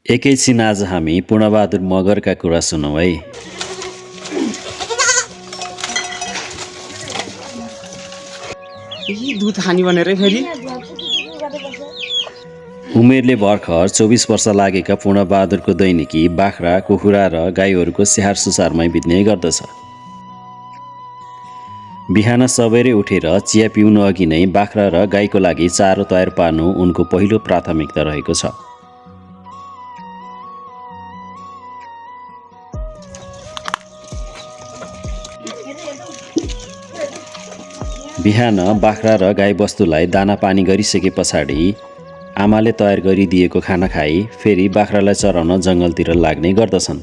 एकैछिन आज हामी पूर्णबहादुर मगरका कुरा सुनौँ है। दुध खानी भनेर फेरि उमेरले भर्खर 24 वर्ष लागेका पूर्णबहादुरको दैनिकी बाख्रा, कुखुरा र गाईहरूको स्याहार सुसारमै बित्ने गर्दछ। बिहान सबेरै उठेर चिया पिउनु अघि नै बाख्रा र गाईको लागि चारो तयार पार्नु उनको पहिलो प्राथमिकता रहेको छ। बिहान बाख्रा र गाईबस्तुलाई दाना पानी गरिसके पछाडि आमाले तयार गरिदिएको खाना खाई फेरि बाख्रालाई चराउन जङ्गलतिर लाग्ने गर्दछन्।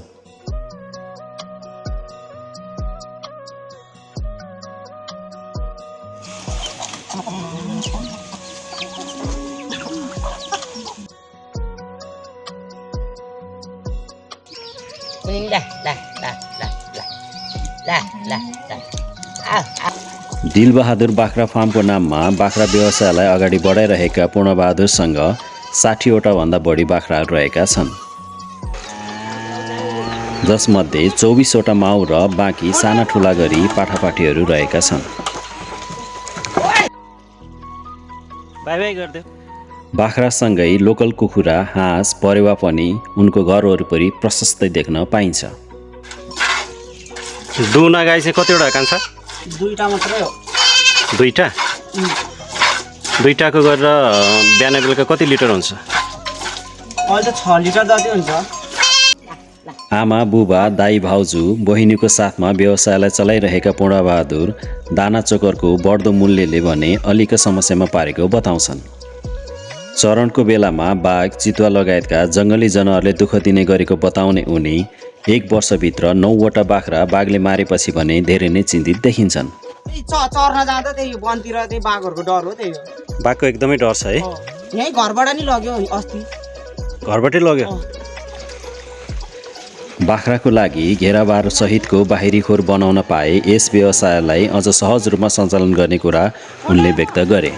दिलबहादुर बाख्रा फार्मको नाममा बाख्रा व्यवसायलाई अगाडि बढाइरहेका पूर्णबहादुरसँग 60वटा भन्दा बढी बाख्राहरू रहेका छन्, जसमध्ये 24वटा माउ र बाँकी साना ठुला गरी पाठापाठीहरू रहेका छन्। बाख्रासँगै लोकल कुखुरा, हाँस, परेवा पनि उनको घर वरिपरि प्रशस्तै देख्न पाइन्छ। दुना गाई चाहिँ कतिवटा कान्छ? दुईटा मात्रै हो। दुईटाको गरेर बिहान बेलुका कति लिटर हुन्छ? अहिले त 6 लिटर जति हुन्छ। आमा, बुबा, दाई, भाउजू, बहिनीको साथमा व्यवसायलाई चलाइरहेका पूर्णबहादुर दाना चोकरको बढ्दो मूल्यले भने अलिक समस्यामा पारेको बताउँछन्। चरणको बेलामा बाघ, चितुवा लगायतका जङ्गली जनावरले दुःख दिने गरेको बताउने उनी 1 वर्षभित्र 9वटा बाख्रा बाघले मारेपछि भने धेरै नै चिन्तित देखिन्छन्। चर्न जाँदा त्यही वनतिर त्यही बाघहरूको डर हो। त्यही हो, बाघको एकदमै डर छ है। यही घरबाट नि लग्यो अस्ति। घरबाटै लग्यो? बाख्राको लागि घेराबार सहितको बाहिरी खोर बनाउन पाए यस व्यवसायलाई अझ सहज रूपमा सञ्चालन गर्ने कुरा उनले व्यक्त गरे।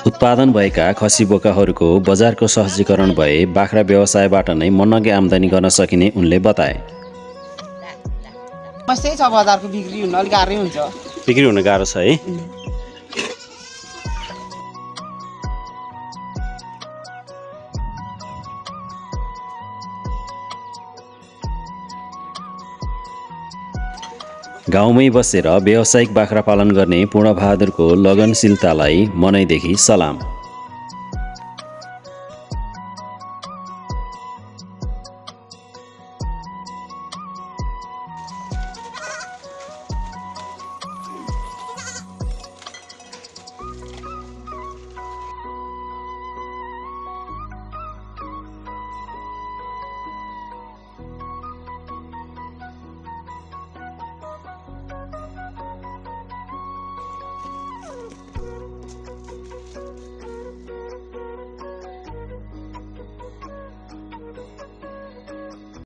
उत्पादन भएका खसी बोकाहरूको बजारको सहजीकरण भए बाख्रा व्यवसायबाट नै मनग्गे आम्दानी गर्न सकिने उनले बताए। त्यही छ, बजारको बिक्री हुन अलिक गाह्रै हुन्छ। बिक्री हुन गाह्रो छ है। गाउँमै बसेर व्यावसायिक बाख्रा पालन गर्ने पूर्णबहादुरको लगनशीलतालाई मनैदेखि सलाम।